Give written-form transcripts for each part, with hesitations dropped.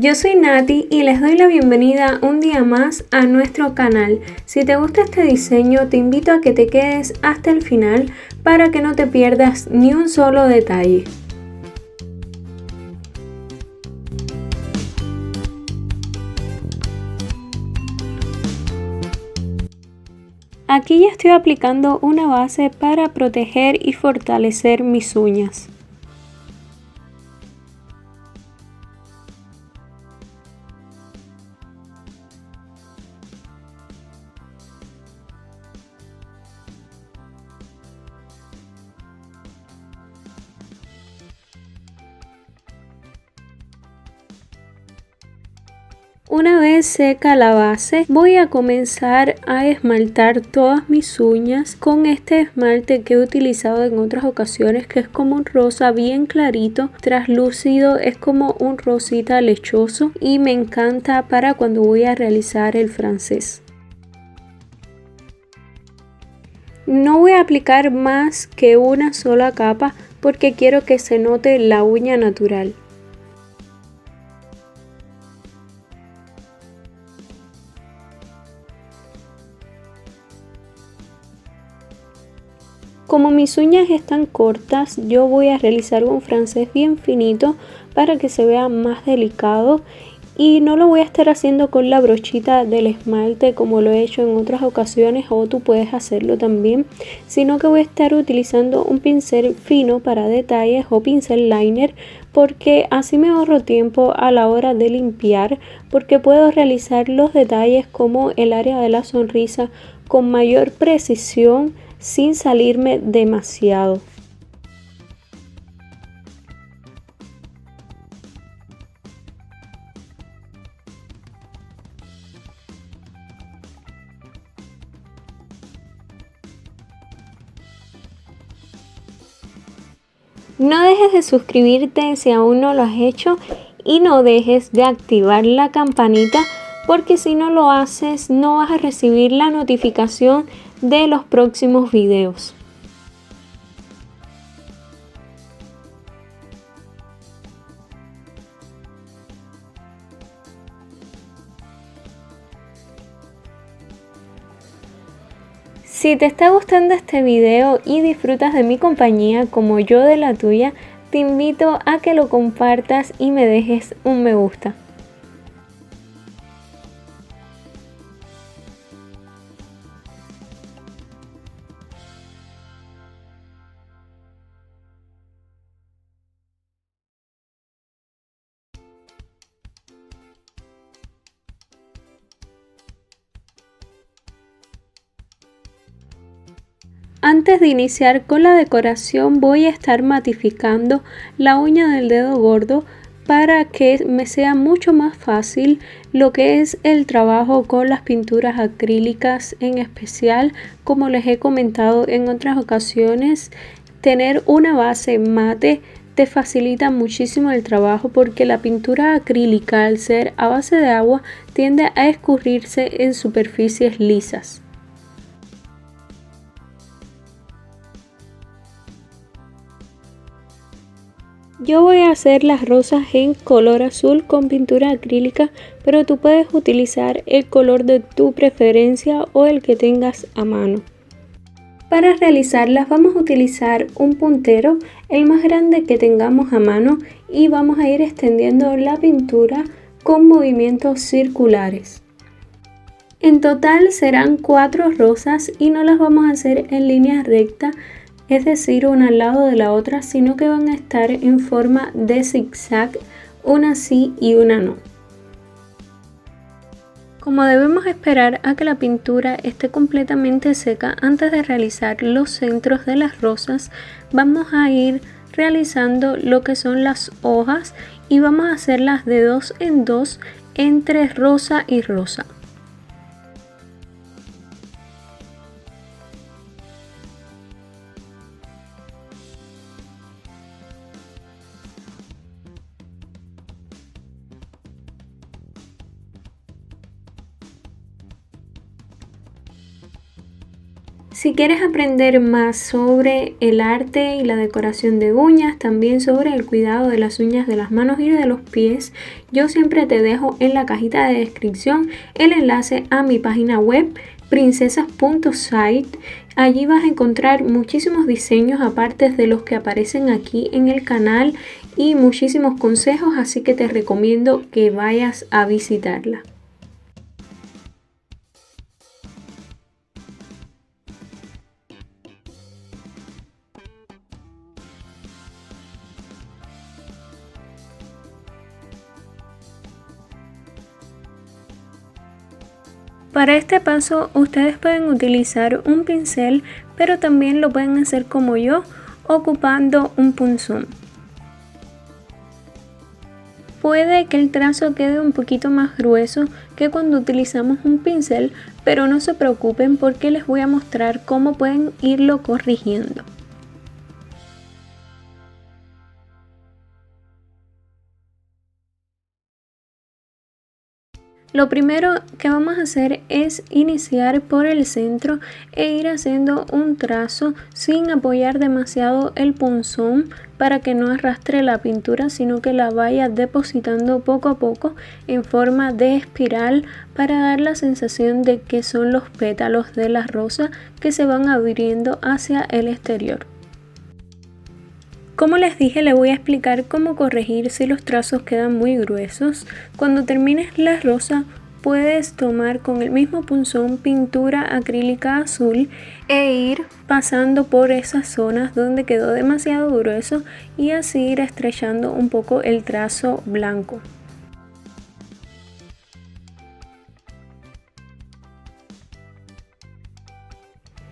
Yo soy Nati y les doy la bienvenida un día más a nuestro canal. Si te gusta este diseño, te invito a que te quedes hasta el final para que no te pierdas ni un solo detalle. Aquí ya estoy aplicando una base para proteger y fortalecer mis uñas. Una vez seca la base, voy a comenzar a esmaltar todas mis uñas con este esmalte que he utilizado en otras ocasiones, que es como un rosa bien clarito, traslúcido, es como un rosita lechoso y me encanta para cuando voy a realizar el francés. No voy a aplicar más que una sola capa porque quiero que se note la uña natural. Como mis uñas están cortas, yo voy a realizar un francés bien finito para que se vea más delicado y no lo voy a estar haciendo con la brochita del esmalte como lo he hecho en otras ocasiones, o tú puedes hacerlo también, sino que voy a estar utilizando un pincel fino para detalles o pincel liner, porque así me ahorro tiempo a la hora de limpiar, porque puedo realizar los detalles como el área de la sonrisa con mayor precisión sin salirme demasiado. No dejes de suscribirte si aún no lo has hecho y no dejes de activar la campanita, porque si no lo haces no vas a recibir la notificación de los próximos videos. Si te está gustando este video y disfrutas de mi compañía como yo de la tuya, te invito a que lo compartas y me dejes un me gusta. Antes de iniciar con la decoración voy a estar matificando la uña del dedo gordo para que me sea mucho más fácil lo que es el trabajo con las pinturas acrílicas, en especial, como les he comentado en otras ocasiones, tener una base mate te facilita muchísimo el trabajo, porque la pintura acrílica, al ser a base de agua, tiende a escurrirse en superficies lisas. Yo voy a hacer las rosas en color azul con pintura acrílica, pero tú puedes utilizar el color de tu preferencia o el que tengas a mano. Para realizarlas vamos a utilizar un puntero, el más grande que tengamos a mano, y vamos a ir extendiendo la pintura con movimientos circulares. En total serán 4 rosas y no las vamos a hacer en línea recta, es decir, una al lado de la otra, sino que van a estar en forma de zigzag, una sí y una no. Como debemos esperar a que la pintura esté completamente seca antes de realizar los centros de las rosas, vamos a ir realizando lo que son las hojas y vamos a hacerlas de 2 en 2 entre rosa y rosa. Si quieres aprender más sobre el arte y la decoración de uñas, también sobre el cuidado de las uñas de las manos y de los pies, yo siempre te dejo en la cajita de descripción el enlace a mi página web princesas.site. Allí vas a encontrar muchísimos diseños aparte de los que aparecen aquí en el canal y muchísimos consejos, así que te recomiendo que vayas a visitarla. Para este paso ustedes pueden utilizar un pincel, pero también lo pueden hacer como yo, ocupando un punzón. Puede que el trazo quede un poquito más grueso que cuando utilizamos un pincel, pero no se preocupen porque les voy a mostrar cómo pueden irlo corrigiendo. Lo primero que vamos a hacer es iniciar por el centro e ir haciendo un trazo sin apoyar demasiado el punzón para que no arrastre la pintura, sino que la vaya depositando poco a poco en forma de espiral para dar la sensación de que son los pétalos de la rosa que se van abriendo hacia el exterior. Como les dije, le voy a explicar cómo corregir si los trazos quedan muy gruesos. Cuando termines la rosa, puedes tomar con el mismo punzón pintura acrílica azul e ir pasando por esas zonas donde quedó demasiado grueso y así ir estrechando un poco el trazo blanco.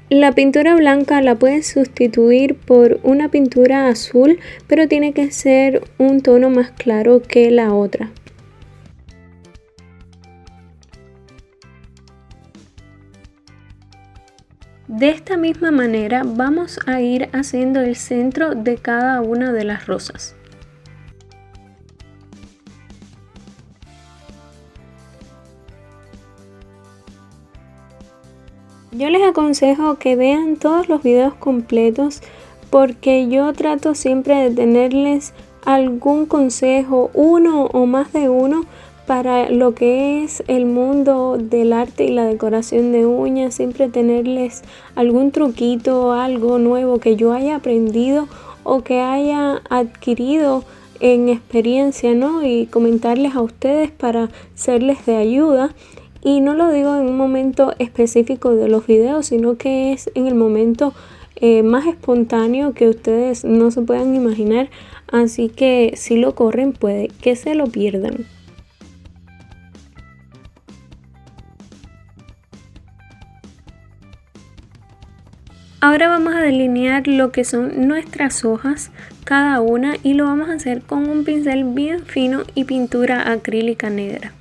La pintura blanca la puedes sustituir por una pintura azul, pero tiene que ser un tono más claro que la otra. De esta misma manera vamos a ir haciendo el centro de cada una de las rosas. Yo les aconsejo que vean todos los videos completos porque yo trato siempre de tenerles algún consejo, uno o más de uno, para lo que es el mundo del arte y la decoración de uñas. Siempre tenerles algún truquito, algo nuevo que yo haya aprendido o que haya adquirido en experiencia, ¿no? Y comentarles a ustedes para serles de ayuda. Y no lo digo en un momento específico de los videos, sino que es en el momento más espontáneo que ustedes no se puedan imaginar. Así que si lo corren, puede que se lo pierdan. Ahora vamos a delinear lo que son nuestras hojas, cada una, y lo vamos a hacer con un pincel bien fino y pintura acrílica negra.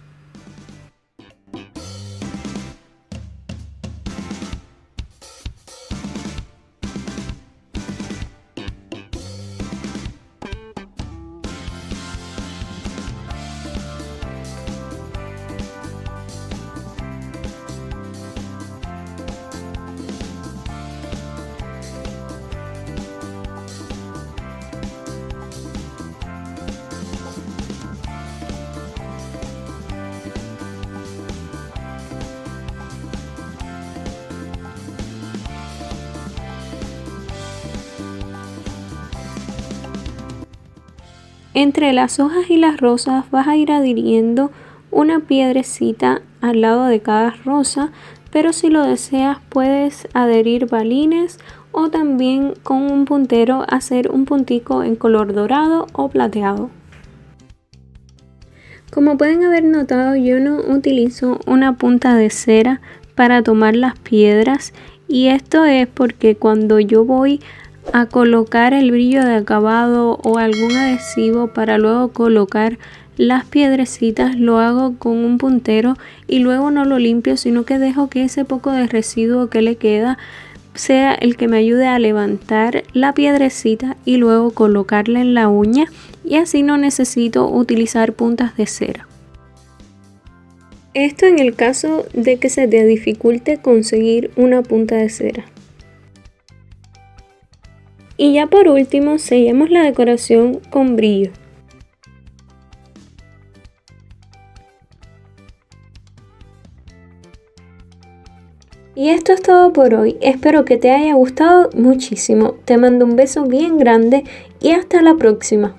Entre las hojas y las rosas vas a ir adhiriendo una piedrecita al lado de cada rosa, pero si lo deseas puedes adherir balines o también con un puntero hacer un puntico en color dorado o plateado. Como pueden haber notado, yo no utilizo una punta de cera para tomar las piedras, y esto es porque cuando yo voy a colocar el brillo de acabado o algún adhesivo para luego colocar las piedrecitas, lo hago con un puntero y luego no lo limpio, sino que dejo que ese poco de residuo que le queda sea el que me ayude a levantar la piedrecita y luego colocarla en la uña, y así no necesito utilizar puntas de cera. Esto en el caso de que se te dificulte conseguir una punta de cera. Y ya por último, sellamos la decoración con brillo. Y esto es todo por hoy, espero que te haya gustado muchísimo, te mando un beso bien grande y hasta la próxima.